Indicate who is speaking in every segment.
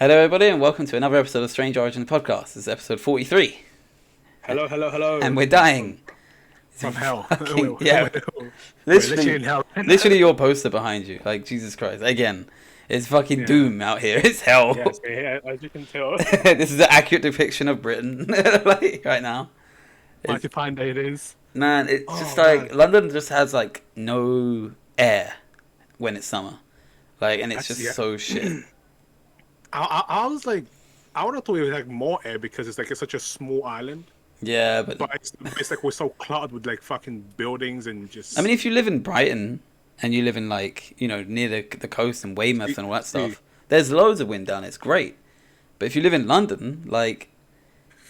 Speaker 1: Hello, everybody, and welcome to another episode of Strange Origin Podcast. This is episode 43.
Speaker 2: Hello.
Speaker 1: And we're dying.
Speaker 2: From hell.
Speaker 1: Fucking,
Speaker 2: We're
Speaker 1: yeah.
Speaker 2: literally in hell.
Speaker 1: Literally your poster behind you. Like, Jesus Christ. Again, it's fucking doom out here. It's hell.
Speaker 2: Yes, yeah, as you can tell.
Speaker 1: This is an accurate depiction of Britain like, right now.
Speaker 2: Mighty fine day it is.
Speaker 1: Man, it's just like,
Speaker 2: man.
Speaker 1: London just has, like, no air when it's summer. Like, and it's just so shit.
Speaker 2: I was like, I would have thought it was like more air because it's such a small island.
Speaker 1: Yeah, but...
Speaker 2: But it's like we're so cluttered with like fucking buildings and just...
Speaker 1: I mean, if you live in Brighton and you live in, like, you know, near the coast and Weymouth and all that stuff, there's loads of wind down. It's great. But if you live in London, like,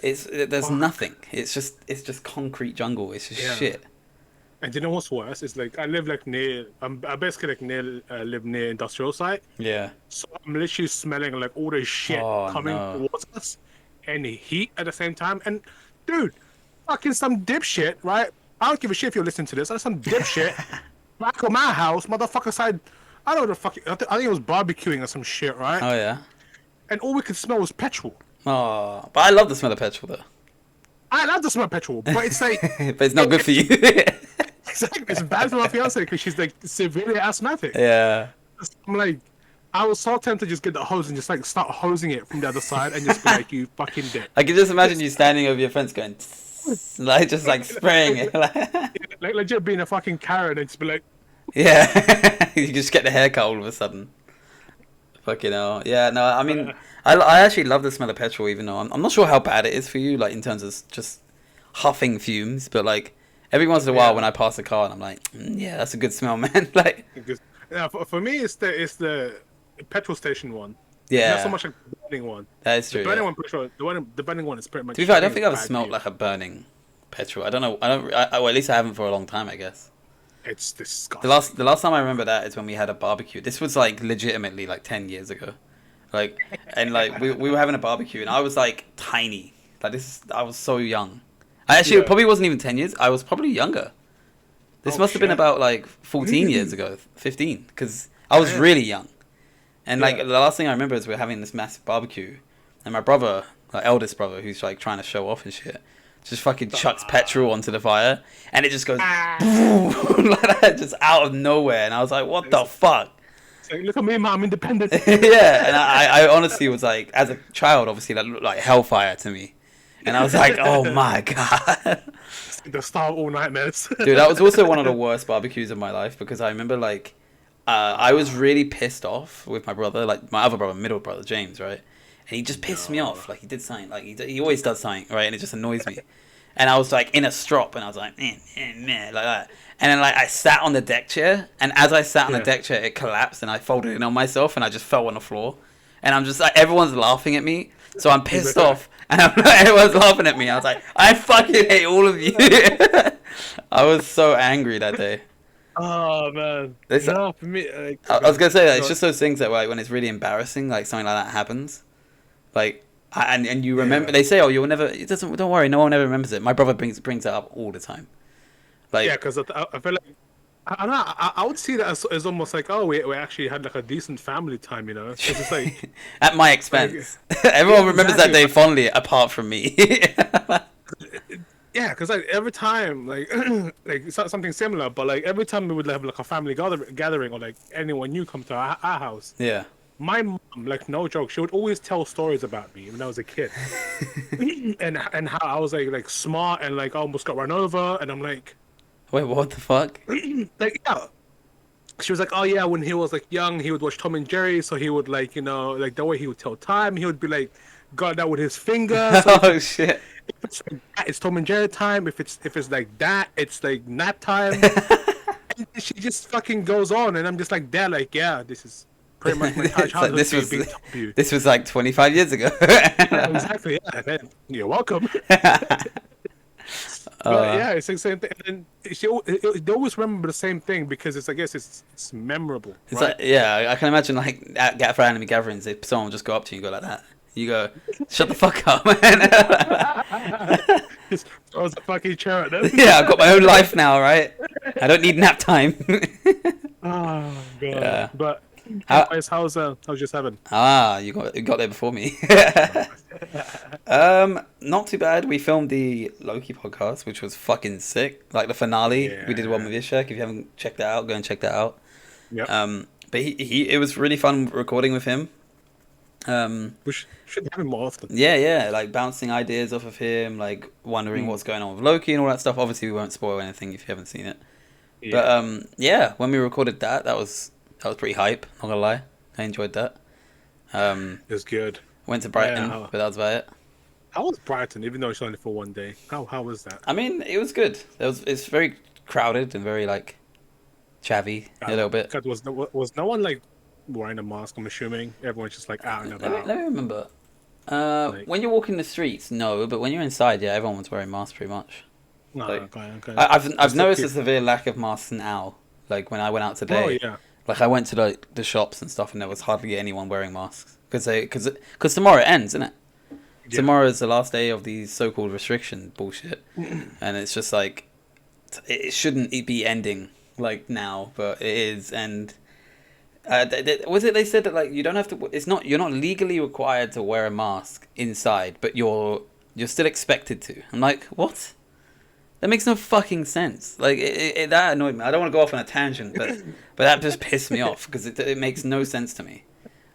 Speaker 1: there's nothing. It's just concrete jungle. It's just shit.
Speaker 2: And you know what's worse? It's like I live like near. I basically like live near industrial site.
Speaker 1: Yeah.
Speaker 2: So I'm literally smelling like all this shit coming towards us, and the heat at the same time. And dude, fucking some dipshit, right? I don't give a shit if you're listening to this. There's some dipshit back on my house, motherfucker side. I don't know the fucking. I think it was barbecuing or some shit, right?
Speaker 1: Oh yeah.
Speaker 2: And all we could smell was petrol.
Speaker 1: Oh, but I love the smell of petrol though.
Speaker 2: I love the smell of petrol, but it's like.
Speaker 1: But it's not good for you.
Speaker 2: Exactly, it's bad for my fiance because she's like severely asthmatic.
Speaker 1: Yeah.
Speaker 2: I'm like, I was so tempted to just get the hose and just like start hosing it from the other side and just be like, you fucking dick.
Speaker 1: I can just imagine you standing over your fence going, like just like spraying it.
Speaker 2: Like legit being a fucking Karen and just be like,
Speaker 1: yeah. You just get the haircut all of a sudden. Fucking hell. Yeah, no, I mean, I actually love the smell of petrol, even though I'm not sure how bad it is for you, like in terms of just huffing fumes, but like every once in a while when I pass a car and I'm like, yeah, that's a good smell, man. Like,
Speaker 2: yeah, for me it's the petrol station one.
Speaker 1: yeah,
Speaker 2: Not so much like the burning one.
Speaker 1: That is true.
Speaker 2: The burning one, pretty sure. The burning one is pretty much.
Speaker 1: To be fair, I don't think I've smelled like a burning petrol. I don't know. Well, at least I haven't for a long time, I guess.
Speaker 2: It's disgusting.
Speaker 1: The last time I remember that is when we had a barbecue. This was like legitimately like 10 years ago. Like, and like we were having a barbecue and I was like tiny. Like I was so young. It probably wasn't even 10 years. I was probably younger. This must have been about like 14 years ago, 15, because I was really young. And like the last thing I remember is we were having this massive barbecue, and my brother, my eldest brother, who's like trying to show off and shit, just fucking chucks petrol onto the fire, and it just goes boom, like that, just out of nowhere. And I was like, what the fuck?
Speaker 2: Like, look at me, man, I'm independent.
Speaker 1: Yeah, and I honestly was like, as a child, obviously that looked like hellfire to me. And I was like, oh my God.
Speaker 2: The start of all nightmares.
Speaker 1: Dude, that was also one of the worst barbecues of my life because I remember like, I was really pissed off with my brother, like my other brother, middle brother, James, right? And he just pissed me off. Like he did something, like he always does something, right? And it just annoys me. And I was like in a strop and I was like, like that. And then like I sat on the deck chair, and as I sat on the deck chair, it collapsed and I folded in on myself and I just fell on the floor. And I'm just like, everyone's laughing at me. So I'm pissed off, and everyone's laughing at me. I was like, I fucking hate all of you. I was so angry that day.
Speaker 2: Oh man.
Speaker 1: No,
Speaker 2: for me, like,
Speaker 1: I was gonna say that it's just those things that like when it's really embarrassing, like something like that happens, like and you remember. They say, oh, you'll never. It doesn't. Don't worry, no one ever remembers it. My brother brings it up all the time. Like
Speaker 2: because I feel like. I would see that as almost like, oh, we actually had like a decent family time, you know? It's just like
Speaker 1: at my expense. Like, everyone remembers that day fondly, apart from me.
Speaker 2: Yeah, because like every time, like like something similar, but like every time we would have like a family gathering or like anyone new come to our house.
Speaker 1: Yeah.
Speaker 2: My mom, like no joke, she would always tell stories about me when I was a kid, and how I was like smart and like I almost got run over, and I'm like.
Speaker 1: Wait, what the fuck?
Speaker 2: Like, yeah. She was like, oh yeah, when he was like young, he would watch Tom and Jerry, so he would like, you know, like the way he would tell time, he would be like, got that with his finger. So
Speaker 1: oh shit!
Speaker 2: If it's like that, it's Tom and Jerry time. If it's like that, it's like nap time. And she just fucking goes on, and I'm just like, there, like, yeah, this is pretty much my entire childhood.
Speaker 1: This was like 25 years ago.
Speaker 2: Yeah, exactly. Yeah, man, you're welcome. But yeah, it's the same thing. And they always remember the same thing because I guess it's memorable.
Speaker 1: It's
Speaker 2: right?
Speaker 1: like, yeah, I can imagine like at for anime gatherings, if someone will just go up to you and go like that, you go, shut the fuck up, man.
Speaker 2: Just throws a fucking chair at them.
Speaker 1: Yeah, I've got my own life now, right? I don't need nap time.
Speaker 2: Oh god.
Speaker 1: Yeah.
Speaker 2: But How's your 7?
Speaker 1: You got there before me. Not too bad. We filmed the Loki podcast, which was fucking sick. Like the finale, we did one with Ishak. If you haven't checked that out, go and check that out.
Speaker 2: Yep.
Speaker 1: But it was really fun recording with him.
Speaker 2: We should have him more often.
Speaker 1: Yeah, like bouncing ideas off of him, like wondering what's going on with Loki and all that stuff. Obviously, we won't spoil anything if you haven't seen it. Yeah. But when we recorded that was pretty hype. Not gonna lie, I enjoyed that.
Speaker 2: It was good.
Speaker 1: Went to Brighton, but that was about it.
Speaker 2: How was Brighton? Even though it's only for one day, how was that?
Speaker 1: I mean, it was good. It's very crowded and very like chavvy a little bit.
Speaker 2: Was no one like wearing a mask? I'm assuming everyone's just like out and about.
Speaker 1: Let me remember. When you're walking the streets, no, but when you're inside, yeah, everyone was wearing masks pretty much.
Speaker 2: No,
Speaker 1: like,
Speaker 2: okay.
Speaker 1: I've noticed a severe lack of masks now. Like when I went out today.
Speaker 2: Oh yeah.
Speaker 1: Like I went to the shops and stuff, and there was hardly anyone wearing masks because tomorrow it ends, isn't it? Yeah. Tomorrow is the last day of these so-called restriction bullshit, and it's just like it shouldn't be ending like now, but it is. And they said that like you don't have to. You're not legally required to wear a mask inside, but you're still expected to. I'm like, what? That makes no fucking sense. Like that annoyed me. I don't want to go off on a tangent, but that just pissed me off because it makes no sense to me.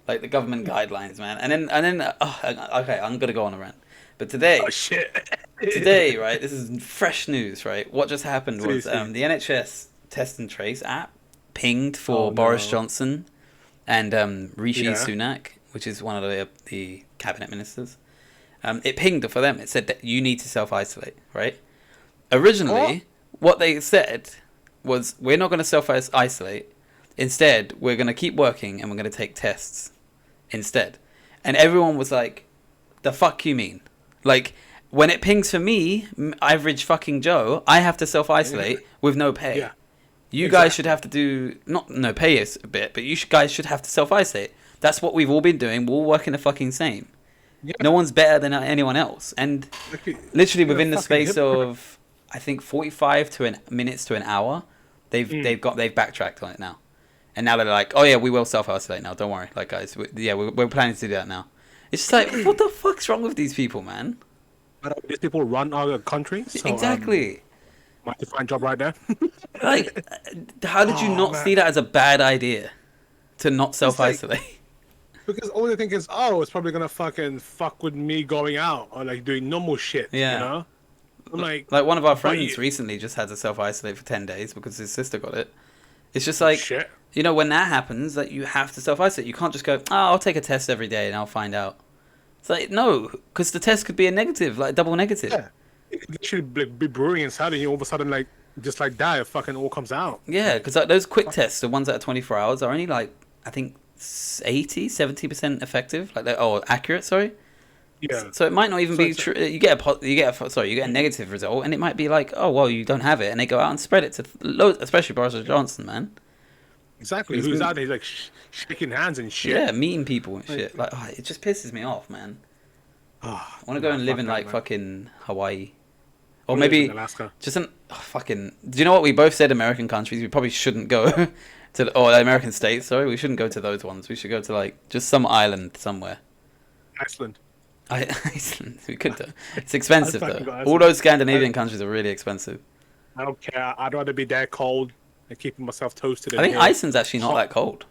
Speaker 1: Like the government guidelines, man. And then okay, I'm gonna go on a rant. But today,
Speaker 2: oh shit,
Speaker 1: today, right? This is fresh news, right? What just happened was the NHS Test and Trace app pinged for Boris Johnson and Rishi Sunak, which is one of the cabinet ministers. It pinged for them. It said that you need to self-isolate, right? Originally, what they said was, we're not going to self-isolate. Instead, we're going to keep working and we're going to take tests instead. And everyone was like, the fuck you mean? Like, when it pings for me, average fucking Joe, I have to self-isolate with no pay. Yeah. You guys should have to do, not no pay is a bit, but guys should have to self-isolate. That's what we've all been doing. We're all working the fucking same. Yeah. No one's better than anyone else. And literally within the space of, I think 45 minutes to an hour, they've backtracked on it now, and now they're like, oh yeah, we will self-isolate now. Don't worry, like guys, we're planning to do that now. It's just like, what the fuck's wrong with these people, man?
Speaker 2: These people run our country. So,
Speaker 1: exactly.
Speaker 2: Might find job right there.
Speaker 1: Like, how did you not see that as a bad idea to not self-isolate?
Speaker 2: Because all they think is, it's probably gonna fucking fuck with me going out or like doing normal shit. Yeah. You know. Like
Speaker 1: one of our friends recently just had to self-isolate for 10 days because his sister got it. It's just like, you know, when that happens, that you have to self-isolate. You can't just go, I'll take a test every day and I'll find out. It's like, no, because the test could be a negative, like double negative. Yeah.
Speaker 2: It could literally be brewing inside and you all of a sudden like, just like die, it fucking all comes out.
Speaker 1: Yeah, because like those quick tests, the ones that are 24 hours, are only like, I think 70% effective. Like accurate, sorry.
Speaker 2: Yeah.
Speaker 1: So it might not even be true. You get a negative result, and it might be like, oh well, you don't have it, and they go out and spread it to loads, especially Boris Johnson, man.
Speaker 2: Exactly. Who's out there? He's like shaking hands and shit.
Speaker 1: Yeah, meeting people and shit. Like, it just pisses me off, man. I want to go and live in like fucking Hawaii, or maybe
Speaker 2: Alaska.
Speaker 1: Just fucking. Do you know what we both said? American countries. We probably shouldn't go to the American states. Sorry, we shouldn't go to those ones. We should go to like just some island somewhere.
Speaker 2: Iceland.
Speaker 1: Iceland. We could do. It's expensive though. All those Scandinavian countries are really expensive.
Speaker 2: I don't care. I'd rather be that cold and keeping myself toasted.
Speaker 1: I think Iceland's actually not that cold.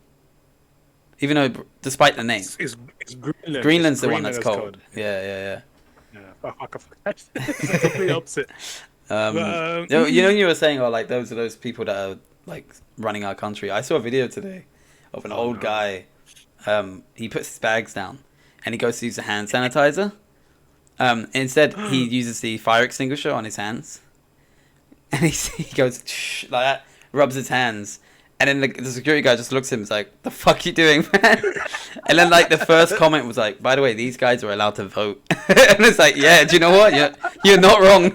Speaker 1: Even though, despite the name,
Speaker 2: it's Greenland.
Speaker 1: Greenland's the one that's cold. Yeah.
Speaker 2: It's the complete opposite.
Speaker 1: You were saying, like those are those people that are like running our country. I saw a video today of an old guy. He puts his bags down and he goes to use the hand sanitizer. Instead, he uses the fire extinguisher on his hands, and he goes like that, rubs his hands. And then the security guy just looks at him and is like, the fuck you doing, man? And then, like, the first comment was like, by the way, these guys are allowed to vote. And it's like, yeah, do you know what? You're not wrong.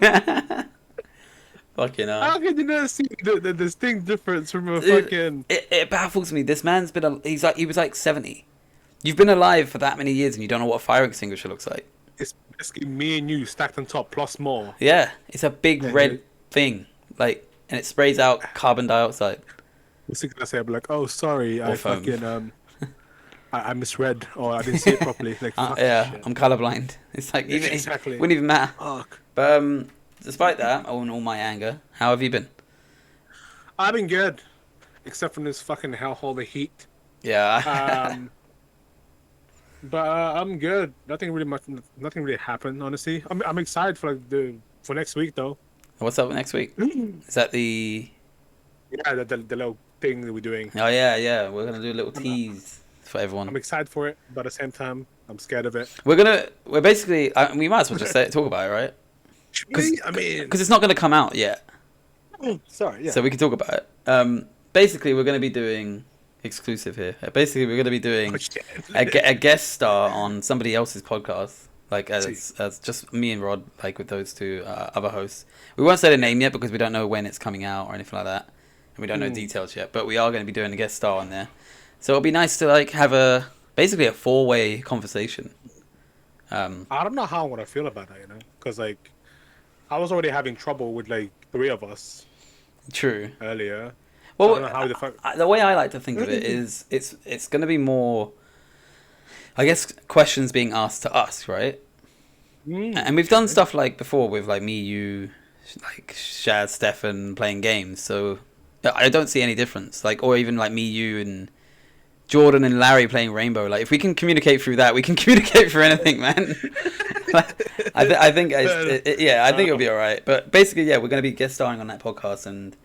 Speaker 1: Fucking hell.
Speaker 2: How can you not see the distinct difference from a fucking...
Speaker 1: It baffles me. This man's been... He was like 70. You've been alive for that many years and you don't know what a fire extinguisher looks like.
Speaker 2: It's basically me and you stacked on top, plus more.
Speaker 1: Yeah, it's a big red thing. Like, and it sprays out carbon dioxide.
Speaker 2: What's he gonna say? I'm like, oh, sorry, I fucking I misread or I didn't see it properly. Like, fuck
Speaker 1: yeah,
Speaker 2: shit.
Speaker 1: I'm colorblind. It's like even
Speaker 2: Exactly.
Speaker 1: it wouldn't even matter.
Speaker 2: Fuck.
Speaker 1: But despite that, all my anger, how have you been?
Speaker 2: I've been good, except from this fucking hellhole of heat.
Speaker 1: Yeah.
Speaker 2: Um, but I'm good. Nothing really happened. Honestly, I'm excited for for next week though.
Speaker 1: What's up next week? Is that the?
Speaker 2: Yeah, the little thing that we're doing.
Speaker 1: Oh yeah. We're gonna do a little
Speaker 2: I'm,
Speaker 1: tease for everyone.
Speaker 2: I'm excited for it, but at the same time, I'm scared of it.
Speaker 1: We're basically. We might as well just talk about it, right? Because it's not gonna come out yet.
Speaker 2: Sorry. Yeah.
Speaker 1: So we can talk about it. Basically, we're gonna be doing exclusive here. Basically, we're gonna be doing a guest star on somebody else's podcast. Like as just me and Rod, like with those two other hosts. We won't say the name yet because we don't know when it's coming out or anything like that, and we don't know details yet. But we are going to be doing a guest star on there, so it'll be nice to like have basically a 4-way conversation.
Speaker 2: I don't know how I want to feel about that, because like I was already having trouble with like 3 of us.
Speaker 1: True.
Speaker 2: Earlier.
Speaker 1: Well,
Speaker 2: so I don't know how
Speaker 1: the way I like to think of it is it's going to be more, I guess, questions being asked to us, right? And we've done stuff like before with like me, you, like Shaz, Stefan playing games. So I don't see any difference. Like, or even like me, you, and Jordan and Larry playing Rainbow. Like, if we can communicate through that, we can communicate through anything, man. I think I think it'll be all right. But basically, yeah, we're going to be guest starring on that podcast, and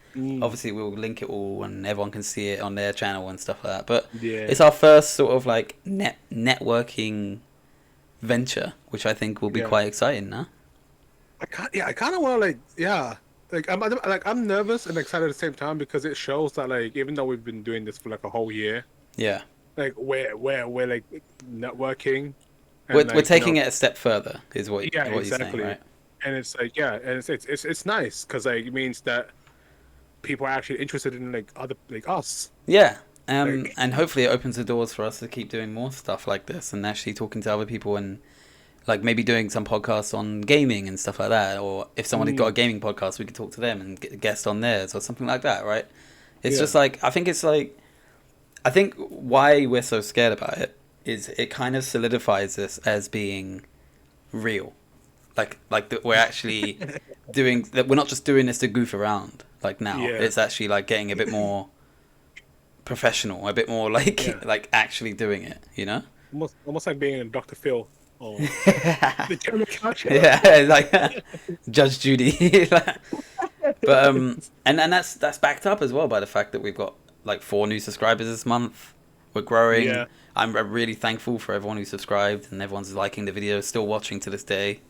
Speaker 1: obviously we'll link it all, and everyone can see it on their channel and stuff like that. But it's our first sort of like networking venture, which I think will be quite exciting, no?
Speaker 2: I kind of want to I'm nervous and excited at the same time because it shows that like even though we've been doing this for like a whole year, like we're like networking.
Speaker 1: And, we're taking it a step further, is what you're saying, right?
Speaker 2: And it's like and it's nice because like it means that people are actually interested in like other like us.
Speaker 1: Yeah. And hopefully it opens the doors for us to keep doing more stuff like this and actually talking to other people and like maybe doing some podcasts on gaming and stuff like that. Or if somebody's got a gaming podcast, we could talk to them and get a guest on theirs or something like that, right? It's just like, I think why we're so scared about it is it kind of solidifies this as being real. Like that we're actually doing, that we're not just doing this to goof around like now. It's actually like getting a bit more professional, a bit more like like actually doing it,
Speaker 2: almost like being in Dr. Phil or the German culture.
Speaker 1: Like Judge Judy. But and that's backed up as well by the fact that we've got like 4 new subscribers this month. We're growing. I'm really thankful for everyone who subscribed and everyone's liking the video, still watching to this day.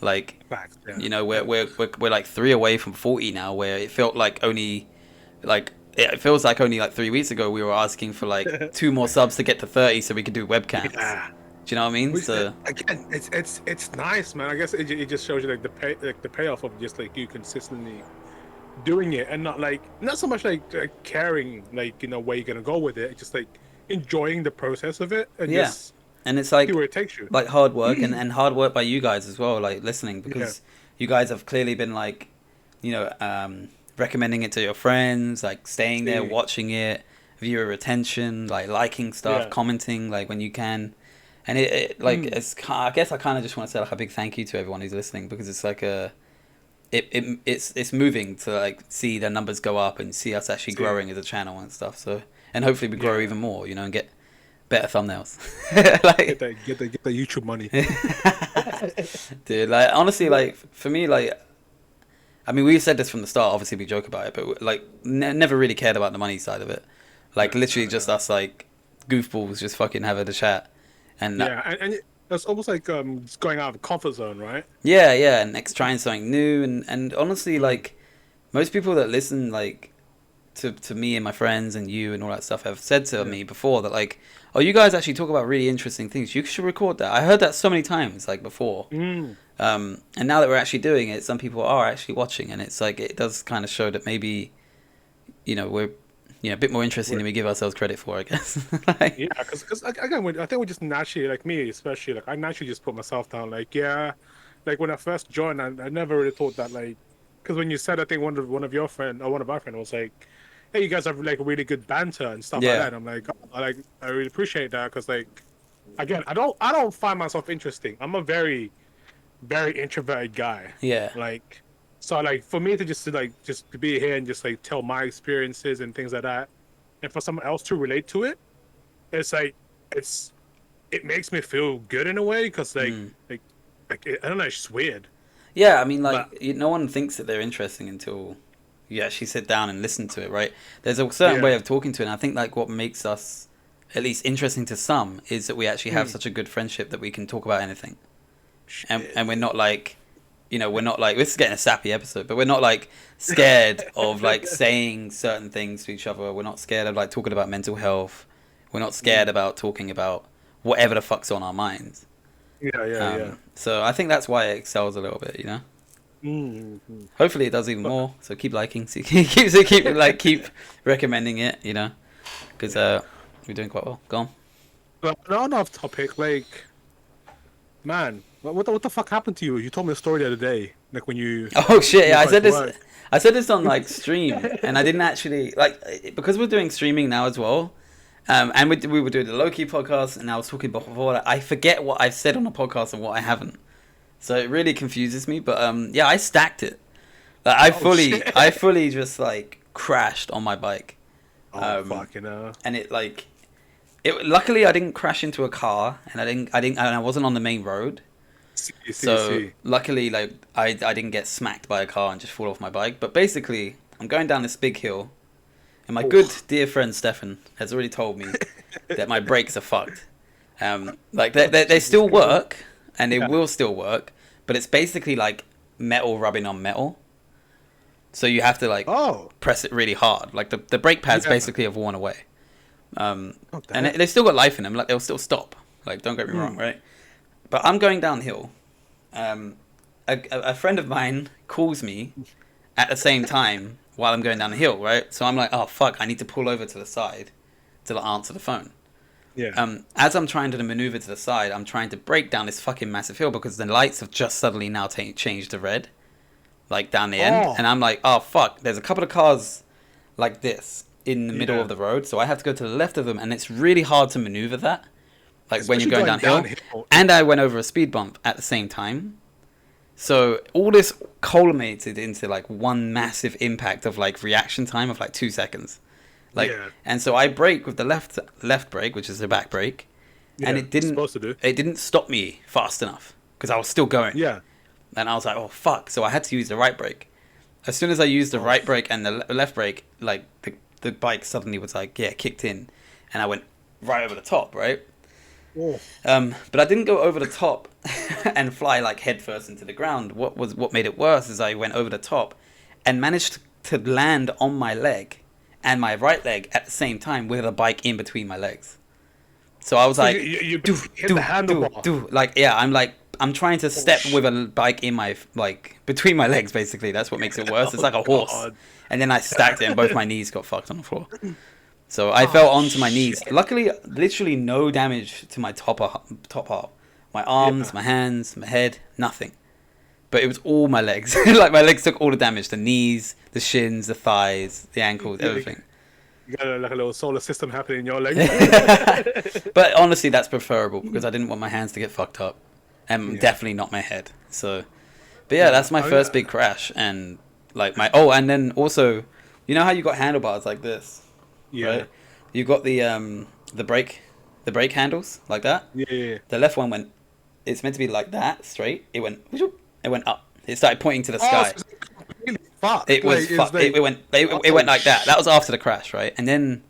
Speaker 1: Like we're like 3 away from 40 now, where it felt like only like it feels like only like 3 weeks ago we were asking for like 2 more subs to get to 30 so we could do webcams. Do you know what I mean? So
Speaker 2: again, it's nice, man. I guess it just shows you like the payoff of just like you consistently doing it and not so much like caring like where you're gonna go with it. It's just like enjoying the process of it and just
Speaker 1: and it's like
Speaker 2: see where it takes you.
Speaker 1: Like hard work and hard work by you guys as well, like listening, because you guys have clearly been like recommending it to your friends, like staying there, watching it, viewer retention, like liking stuff, commenting like when you can, and it it's. I guess I kind of just want to say like a big thank you to everyone who's listening, because it's like it's moving to like see the numbers go up and see us actually growing as a channel and stuff. So and hopefully we grow even more, and get better thumbnails. Like
Speaker 2: get the YouTube money.
Speaker 1: Dude, like honestly, like for me, like. I mean, we said this from the start. Obviously, we joke about it, but like, never really cared about the money side of it. Like, literally, just us like goofballs, just fucking having a chat. And
Speaker 2: and it's almost like it's going out of the comfort zone, right?
Speaker 1: Yeah, and trying something new, and honestly, like, most people that listen, like, to me and my friends and you and all that stuff have said to me before that like, oh, you guys actually talk about really interesting things. You should record that. I heard that so many times, like before. And now that we're actually doing it, some people are actually watching, and it's like it does kind of show that maybe, we're a bit more interesting than we give ourselves credit for, I guess.
Speaker 2: Like, because again, I think we just naturally, like me especially, like I naturally just put myself down. Like like when I first joined, I never really thought that like, because when you said, I think one of your friend or one of our friends was like, hey, you guys have like really good banter and stuff like that. And I'm like, I really appreciate that because like, again, I don't find myself interesting. I'm a very, very introverted guy.
Speaker 1: Yeah.
Speaker 2: Like, so like for me to just to be here and just like tell my experiences and things like that, and for someone else to relate to it, it's like it makes me feel good in a way because I don't know, it's just weird.
Speaker 1: Yeah, I mean, like, no one thinks that they're interesting until you actually sit down and listen to it, right? There's a certain way of talking to it, and I think, like, what makes us, at least interesting to some, is that we actually have such a good friendship that we can talk about anything. And we're not, like, you know, we're not, like, this is getting a sappy episode, but we're not, like, scared of, like, saying certain things to each other. We're not scared of, like, talking about mental health. We're not scared about talking about whatever the fuck's on our minds.
Speaker 2: Yeah.
Speaker 1: So I think that's why it excels a little bit, you know.
Speaker 2: Mm-hmm.
Speaker 1: Hopefully it does even more. So keep liking, so keep recommending it, you know, because we're doing quite well. Go on.
Speaker 2: But on off topic, like, man, what the fuck happened to you? You told me a story the other day, like when you.
Speaker 1: Oh shit! Yeah, I said this on like stream, and I didn't actually like because we're doing streaming now as well. And we were doing the Loki podcast, and I was talking before. I forget what I've said on the podcast and what I haven't, so it really confuses me. But yeah, I stacked it. Like I fully just like crashed on my bike.
Speaker 2: Fucking hell.
Speaker 1: And it luckily I didn't crash into a car, and I wasn't on the main road. So luckily, like I didn't get smacked by a car and just fall off my bike. But basically, I'm going down this big hill. And my good dear friend Stefan has already told me that my brakes are fucked. Like they still work, and they will still work, but it's basically like metal rubbing on metal. So you have to like press it really hard. Like the brake pads basically have worn away. And they still got life in them. Like they'll still stop. Like don't get me wrong, right? But I'm going downhill. A friend of mine calls me at the same time while I'm going down the hill, right? So I'm like, oh fuck, I need to pull over to the side to answer the phone.
Speaker 2: Yeah.
Speaker 1: As I'm trying to maneuver to the side, I'm trying to brake down this fucking massive hill because the lights have just suddenly now changed to red, like down the end. And I'm like, oh fuck, there's a couple of cars like this in the middle of the road, so I have to go to the left of them, and it's really hard to maneuver that, like when you're going downhill. And I went over a speed bump at the same time. So all this culminated into like one massive impact of like reaction time of like 2 seconds. And so I brake with the left brake, which is the back brake, and it didn't stop me fast enough because I was still going. And I was like, oh fuck! So I had to use the right brake. As soon as I used the right brake and the left brake, like the bike suddenly was like kicked in, and I went right over the top, right? But I didn't go over the top and fly like head first into the ground. What made it worse is I went over the top and managed to land on my leg and my right leg at the same time with a bike in between my legs. So I was like, I'm trying to step with a bike in my between my legs. Basically, that's what makes it worse. It's like a horse, and then I stacked it, and both my knees got fucked on the floor. So I fell onto my knees. Luckily, literally no damage to my top half. My arms, my hands, my head, nothing. But it was all my legs. Like my legs took all the damage. The knees, the shins, the thighs, the ankles, everything.
Speaker 2: You got like a little solar system happening in your legs.
Speaker 1: But honestly, that's preferable because I didn't want my hands to get fucked up. And definitely not my head. So, but yeah, that's my first big crash. And like and then also, you know how you got handlebars like this? Right? You got the brake handles like that.
Speaker 2: Yeah.
Speaker 1: The left one went. It's meant to be like that, straight. It went up. It started pointing to the sky. It was fucked. It went like that. That was after the crash, right? And then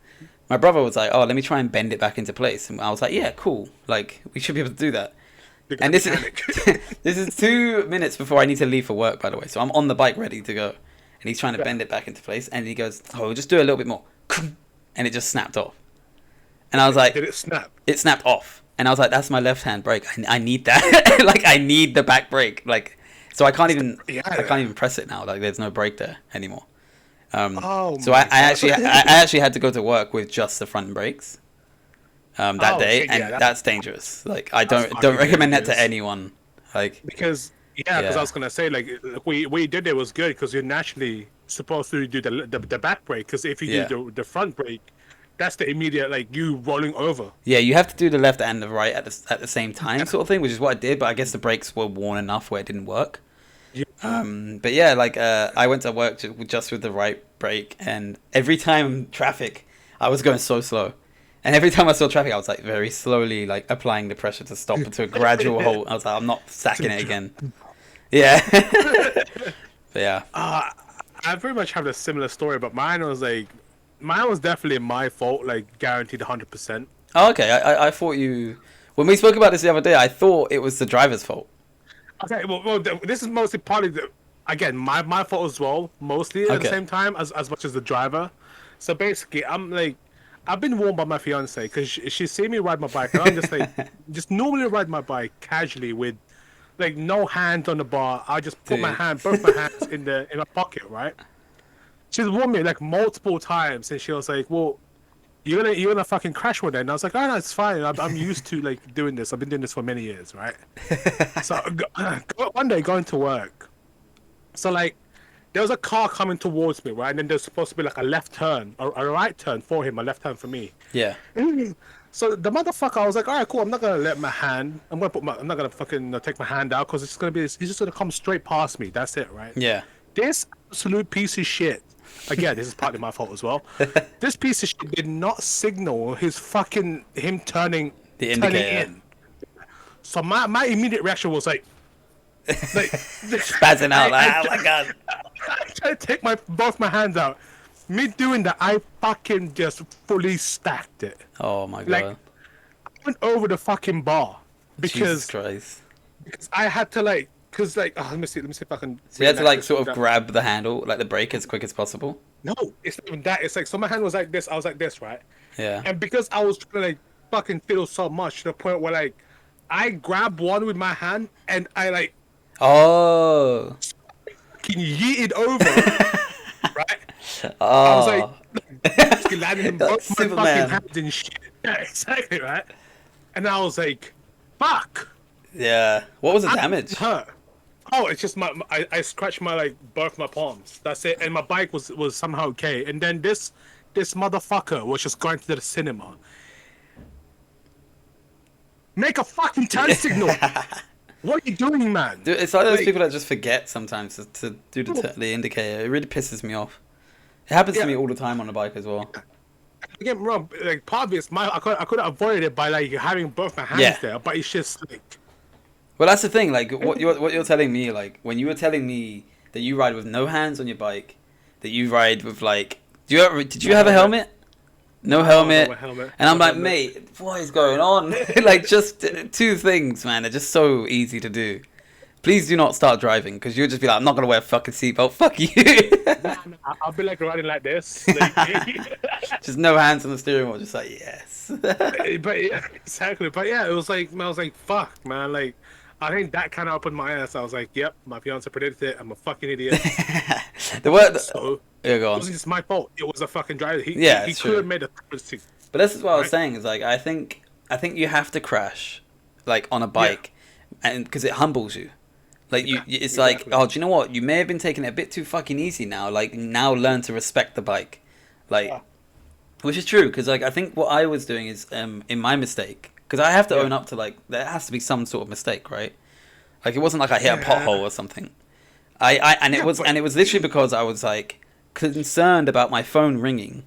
Speaker 1: my brother was like, "Oh, let me try and bend it back into place." And I was like, "Yeah, cool. Like we should be able to do that." And this is 2 minutes before I need to leave for work, by the way. So I'm on the bike ready to go, and he's trying to bend it back into place, and he goes, "Oh, we'll just do a little bit more." And it just snapped off. And I was like...
Speaker 2: Did it snap?
Speaker 1: It snapped off. And I was like, that's my left-hand brake. I need that. Like, I need the back brake. Like, so I can't even press it now. Like, there's no brake there anymore. So I actually had to go to work with just the front brakes that day. And that's dangerous. Like, I don't recommend that to anyone. Like...
Speaker 2: Because I was going to say, like, what you did there was good because you're naturally supposed to do the back brake, because if you
Speaker 1: Yeah.
Speaker 2: do the front brake, that's the immediate like you rolling over.
Speaker 1: Yeah, you have to do the left and the right at the same time, sort of thing, which is what I did. But I guess the brakes were worn enough where it didn't work.
Speaker 2: Yeah.
Speaker 1: But yeah, like I went to work just with the right brake, and every time traffic, I was going so slow, and every time I saw traffic, I was like very slowly like applying the pressure to stop it to a gradual halt. I was like, I'm not sacking it again. Yeah. But yeah.
Speaker 2: I very much have a similar story, but mine was definitely my fault, like guaranteed 100%.
Speaker 1: Oh, okay. I thought you. When we spoke about this the other day, I thought it was the driver's fault.
Speaker 2: Okay, well, this is mostly partly again my fault as well, mostly at the same time as much as the driver. So basically, I've been warned by my fiance because she's seen me ride my bike, and I'm just like just normally ride my bike casually with like no hands on the bar. I just put both my hands in my pocket, right? She's warned me like multiple times, and she was like, "Well, you're gonna fucking crash one day." And I was like, "Oh no, it's fine. I'm used to like doing this. I've been doing this for many years, right?" So one day going to work, so like there was a car coming towards me, right? And then there's supposed to be like a left turn, a right turn for him, a left turn for me.
Speaker 1: Yeah.
Speaker 2: So the motherfucker, I was like, all right, cool. I'm not gonna let my hand. I'm not gonna fucking take my hand out because he's just gonna come straight past me. That's it, right?
Speaker 1: Yeah.
Speaker 2: This absolute piece of shit. Again, this is partly my fault as well. This piece of shit did not signal him turning in. So my immediate reaction was like
Speaker 1: spazzing out. Oh my god!
Speaker 2: I tried to take both my hands out. Me doing that, I fucking just fully stacked it.
Speaker 1: Oh my god!
Speaker 2: Like, I went over the fucking bar
Speaker 1: Jesus Christ.
Speaker 2: Because I had to let me see if I can.
Speaker 1: So you had to like sort of grab the handle, like the brake, as quick as possible.
Speaker 2: No, it's not even that. It's like so my hand was like this. I was like this, right?
Speaker 1: Yeah.
Speaker 2: And because I was trying to like fucking fiddle so much to the point where like I grabbed one with my hand and I like.
Speaker 1: Oh.
Speaker 2: Can you yeet it over? Right?
Speaker 1: Oh.
Speaker 2: I was like, landing in both my
Speaker 1: Superman.
Speaker 2: fucking hands and shit. Yeah, exactly, right? And I was like, fuck.
Speaker 1: Yeah. What was the damage?
Speaker 2: Hurt. Oh, it's just I scratched both my palms. That's it. And my bike was somehow okay. And then this motherfucker was just going to the cinema. Make a fucking turn signal. What are you doing, man?
Speaker 1: Dude, it's like those people that just forget sometimes to do the indicator. It really pisses me off. It happens to me all the time on the bike as well.
Speaker 2: Don't get me wrong. Like part of it's I could have avoided it by like having both my hands there, but it's just like.
Speaker 1: Well, that's the thing. Like what you're telling me, like when you were telling me that you ride with no hands on your bike, that you ride with like, did you have a helmet? No helmet. And I'm like, mate, what is going on? Like, just two things, man. They're just so easy to do. Please do not start driving, because you'll just be like, I'm not going to wear a fucking seatbelt. Fuck you.
Speaker 2: I'll be like riding like this. Like,
Speaker 1: just no hands on the steering wheel. Just like, yes.
Speaker 2: But yeah, exactly. But yeah, I was like, fuck, man. Like, I think that kind of opened my ass. I was like, yep, my fiance predicted it. I'm a fucking idiot.
Speaker 1: Yeah, go on.
Speaker 2: It was just my fault. It was a fucking driver. He could have made a difference.
Speaker 1: But this is what I was saying. Is like I think you have to crash, like on a bike, and because it humbles you. Like it's like, oh, do you know what? You may have been taking it a bit too fucking easy now. Like now, learn to respect the bike, like, which is true. Because like I think what I was doing is in my mistake. Because I have to own up to like there has to be some sort of mistake, right? Like it wasn't like I hit a pothole or something. It was literally because I was like concerned about my phone ringing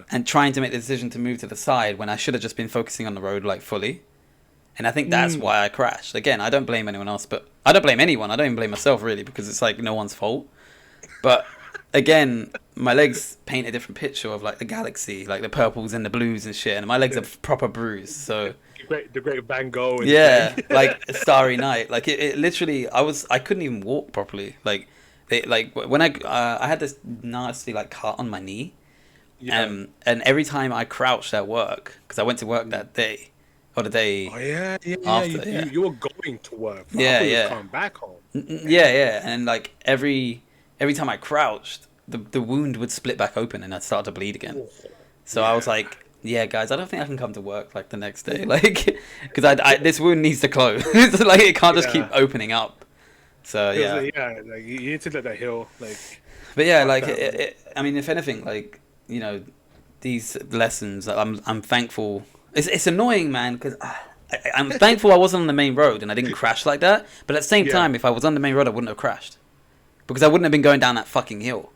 Speaker 1: and trying to make the decision to move to the side when I should have just been focusing on the road like fully. And I think that's why I crashed. Again, I don't blame anyone else, but I don't blame anyone. I don't even blame myself really, because it's like no one's fault. But again, my legs paint a different picture of like the galaxy, like the purples and the blues and shit, and my legs are proper bruised. So
Speaker 2: the great Van Gogh.
Speaker 1: Like a starry night. Like it literally, I couldn't even walk properly. Like when I had this nasty like cut on my knee, and every time I crouched at work, because I went to work that day or the day after.
Speaker 2: You were going to work. Coming back home.
Speaker 1: And like every time I crouched, the wound would split back open and I'd start to bleed again. So I was like, yeah, guys, I don't think I can come to work like the next day, like, because this wound needs to close. Like it can't just keep opening up. So
Speaker 2: like you need to let that heal. Like
Speaker 1: But yeah,
Speaker 2: Fuck
Speaker 1: like
Speaker 2: that,
Speaker 1: I mean, if anything, like, you know, these lessons, I'm thankful. It's annoying, man, because I'm thankful I wasn't on the main road and I didn't crash like that. But at the same
Speaker 2: yeah,
Speaker 1: time, if I was on the main road, I wouldn't have crashed because I wouldn't have been going down that fucking hill.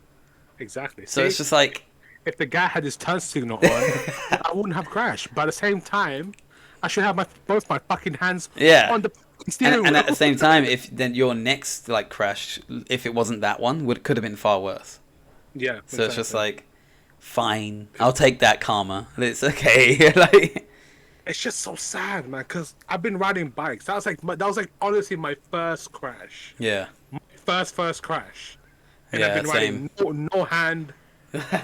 Speaker 2: exactly.
Speaker 1: So
Speaker 2: See,
Speaker 1: it's just like,
Speaker 2: if the guy had his turn signal on, I wouldn't have crashed. But at the same time, I should have both my fucking hands
Speaker 1: yeah.
Speaker 2: on the fucking steering
Speaker 1: And
Speaker 2: wheel.
Speaker 1: at the same time, if then your next like crash, if it wasn't that one, could have been far worse.
Speaker 2: Yeah.
Speaker 1: So it's just
Speaker 2: Exactly.
Speaker 1: like, fine, I'll take that karma. It's okay. Like,
Speaker 2: It's just so sad, man. Cause I've been riding bikes. That was like honestly my first crash.
Speaker 1: yeah,
Speaker 2: My first crash. And I've
Speaker 1: yeah,
Speaker 2: been
Speaker 1: same.
Speaker 2: riding no hand.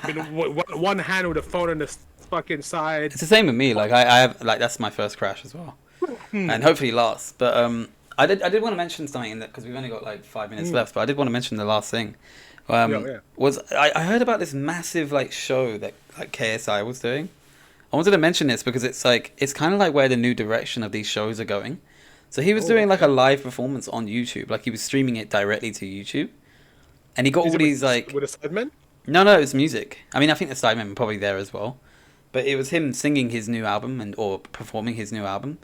Speaker 2: Been one hand with the phone on the fucking side.
Speaker 1: It's the same with me. Like I have like that's my first crash as well, and hopefully last. But I did want to mention something that because we've only got like 5 minutes left. But I did want to mention the last thing.
Speaker 2: Yeah.
Speaker 1: Was I heard about this massive like show that like KSI was doing. I wanted to mention this because it's like it's kind of like where the new direction of these shows are going. So he was doing like a live performance on YouTube, like he was streaming it directly to YouTube, and he got all these like
Speaker 2: with a sideman.
Speaker 1: no, it was music. I mean, I think the sidemen were probably there as well, but it was him singing his new album or performing his new album,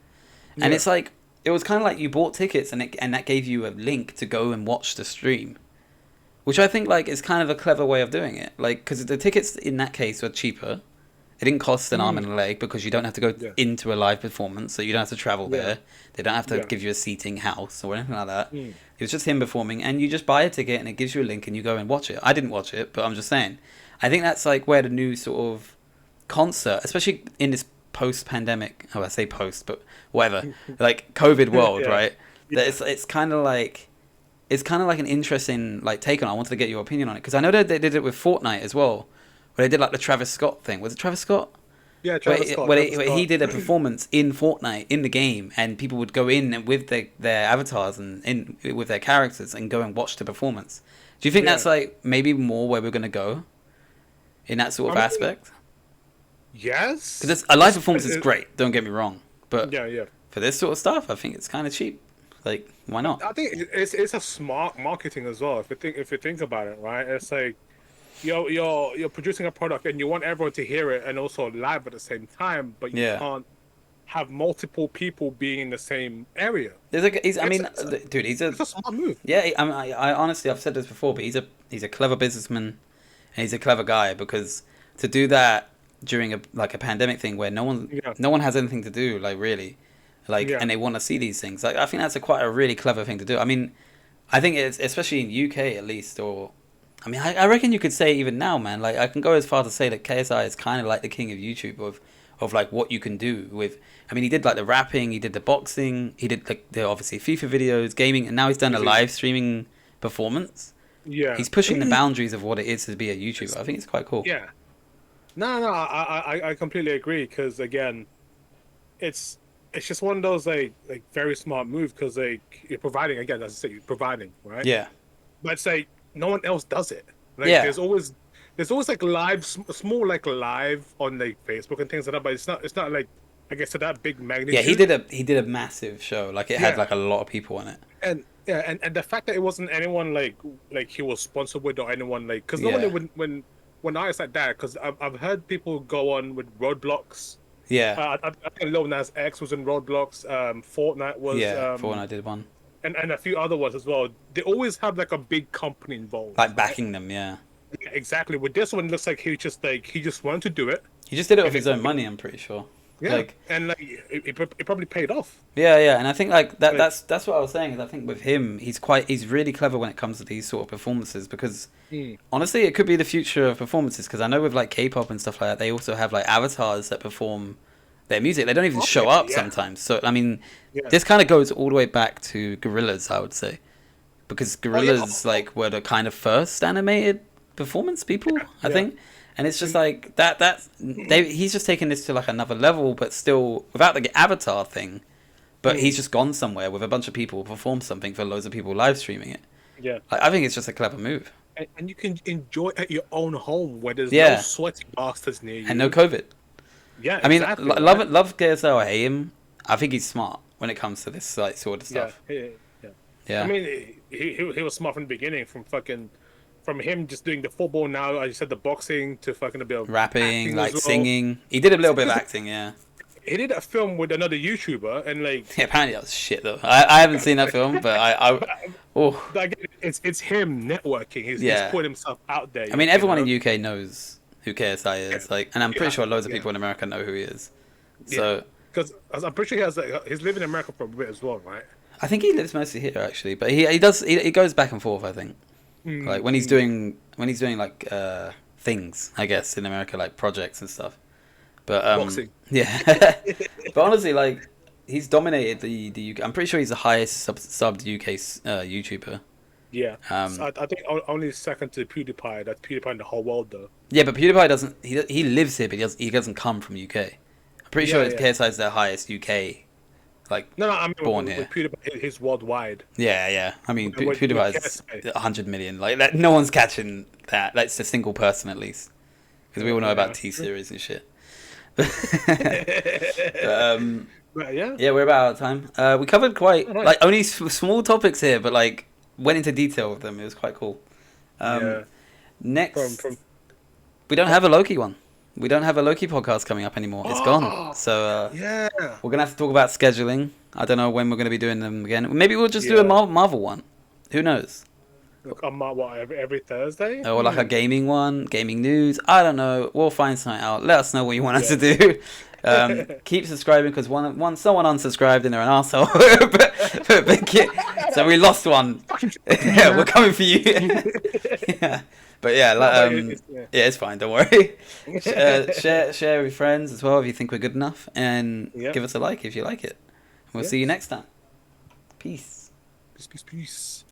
Speaker 1: and it's like it was kind of like you bought tickets and that gave you a link to go and watch the stream, which I think like is kind of a clever way of doing it, like because the tickets in that case were cheaper. It didn't cost an arm and a leg because you don't have to go into a live performance, so you don't have to travel there. They don't have to give you a seating house or anything like that. It was just him performing, and you just buy a ticket and it gives you a link and you go and watch it. I didn't watch it, but I'm just saying. I think that's like where the new sort of concert, especially in this post-pandemic, oh, I say post, but whatever, like COVID world, right? That it's kind of like an interesting like take on it. I wanted to get your opinion on it because I know that they did it with Fortnite as well. Where they did like the Travis Scott thing. Was it Travis Scott?
Speaker 2: Yeah, Travis Scott.
Speaker 1: Where he did a performance in Fortnite in the game, and people would go in and with their avatars and in with their characters and go and watch the performance. Do you think that's like maybe more where we're gonna go in that sort of aspect?
Speaker 2: Yes.
Speaker 1: Because a live performance is great. Don't get me wrong, but
Speaker 2: yeah.
Speaker 1: for this sort of stuff, I think it's kind of cheap. Like, why not?
Speaker 2: I think it's a smart marketing as well. If you think about it, right? It's like you're producing a product and you want everyone to hear it and also live at the same time, but you can't have multiple people being in the same area.
Speaker 1: Dude, he's
Speaker 2: it's a smart move.
Speaker 1: Yeah, I honestly, I've said this before, but he's a clever businessman, and he's a clever guy because to do that during a pandemic thing where no one has anything to do, like really, like, and they want to see these things. Like, I think that's quite a really clever thing to do. I mean, I think it's especially in UK at least, or I mean, I reckon you could say even now, man. Like, I can go as far to say that KSI is kind of like the king of YouTube of like what you can do with. I mean, he did like the rapping, he did the boxing, he did like the obviously FIFA videos, gaming, and now he's done a live streaming performance.
Speaker 2: Yeah,
Speaker 1: he's pushing the boundaries of what it is to be a YouTuber. I think it's quite cool.
Speaker 2: Yeah, no, I completely agree because again, it's just one of those like very smart moves because like you're providing again, as I say, you're providing, right?
Speaker 1: Yeah,
Speaker 2: but it's like no one else does it. Like there's always like live, small like live on like Facebook and things like that. But it's not like I guess to that big magnitude.
Speaker 1: Yeah, he did a massive show. Like it had like a lot of people on it.
Speaker 2: And and the fact that it wasn't anyone like he was sponsored with or anyone like because normally when artists like that because I've heard people go on with Roadblocks.
Speaker 1: Yeah,
Speaker 2: I think Lil Nas X was in Roadblocks. Fortnite was.
Speaker 1: Fortnite did one.
Speaker 2: And a few other ones as well. They always have like a big company involved,
Speaker 1: like backing them. Yeah,
Speaker 2: exactly. With this one, it looks like he just wanted to do it.
Speaker 1: He just did it with his own money. I'm pretty sure.
Speaker 2: Yeah, like, and like it probably paid off.
Speaker 1: Yeah, and I think like that's what I was saying is I think with him he's really clever when it comes to these sort of performances because honestly it could be the future of performances because I know with like K-pop and stuff like that they also have like avatars that perform their music. They don't even show up sometimes. So I mean, this kind of goes all the way back to Gorillaz, I would say, because Gorillaz like were the kind of first animated performance people, I think. And it's just like he's just taken this to like another level, but still without the avatar thing. But he's just gone somewhere with a bunch of people, perform something for loads of people live streaming it.
Speaker 2: Yeah,
Speaker 1: I think it's just a clever move.
Speaker 2: And you can enjoy at your own home where there's no sweaty bastards near you
Speaker 1: and no COVID.
Speaker 2: Yeah,
Speaker 1: I mean, love KSL or hate him. I think he's smart when it comes to this like sort of stuff.
Speaker 2: Yeah. I mean, he was smart from the beginning, from from him just doing the football now, as you said, the boxing to fucking a bit of
Speaker 1: rapping, like
Speaker 2: well.
Speaker 1: singing. He did a little bit of acting, yeah.
Speaker 2: He did a film with another YouTuber, and like
Speaker 1: Yeah, apparently that was shit though. I haven't seen that film, but
Speaker 2: like, it's him networking. He's put himself out there.
Speaker 1: I mean, everyone in the UK knows who KSI is, like, and I'm pretty sure loads of people in America know who he is. So,
Speaker 2: because I'm pretty sure he's lived in America for a bit as well, right?
Speaker 1: I think he lives mostly here actually, but he goes back and forth. I think, like when he's doing like things, I guess in America, like projects and stuff. But
Speaker 2: boxing.
Speaker 1: Yeah, but honestly, like he's dominated the UK. I'm pretty sure he's the highest subbed UK YouTuber.
Speaker 2: Yeah, so I think only second to PewDiePie. That's PewDiePie in the whole world, though.
Speaker 1: Yeah, but PewDiePie doesn't. He lives here, but he doesn't come from UK. I'm pretty sure KSI is the highest UK. Like
Speaker 2: no, I mean
Speaker 1: born
Speaker 2: with
Speaker 1: here.
Speaker 2: PewDiePie, he's worldwide.
Speaker 1: Yeah. I mean, PewDiePie is 100 million. Like that, no one's catching that. Like, it's a single person at least, because we all know about T-Series and shit. But yeah, we're about out of time. We covered quite like only small topics here, but like went into detail with them. It was quite cool. Next, we don't have a Loki one. We don't have a Loki podcast coming up anymore. It's gone. So we're gonna have to talk about scheduling. I don't know when we're gonna be doing them again. Maybe we'll just do a Marvel one. Who knows?
Speaker 2: Every Thursday?
Speaker 1: Or like a gaming one, gaming news. I don't know. We'll find something out. Let us know what you want us to do. Keep subscribing, because someone unsubscribed and they're an asshole. So we lost one. Yeah, we're coming for you. Yeah. But it's fine. Don't worry. Share with friends as well if you think we're good enough, and give us a like if you like it. We'll see you next time. Peace.
Speaker 2: Peace.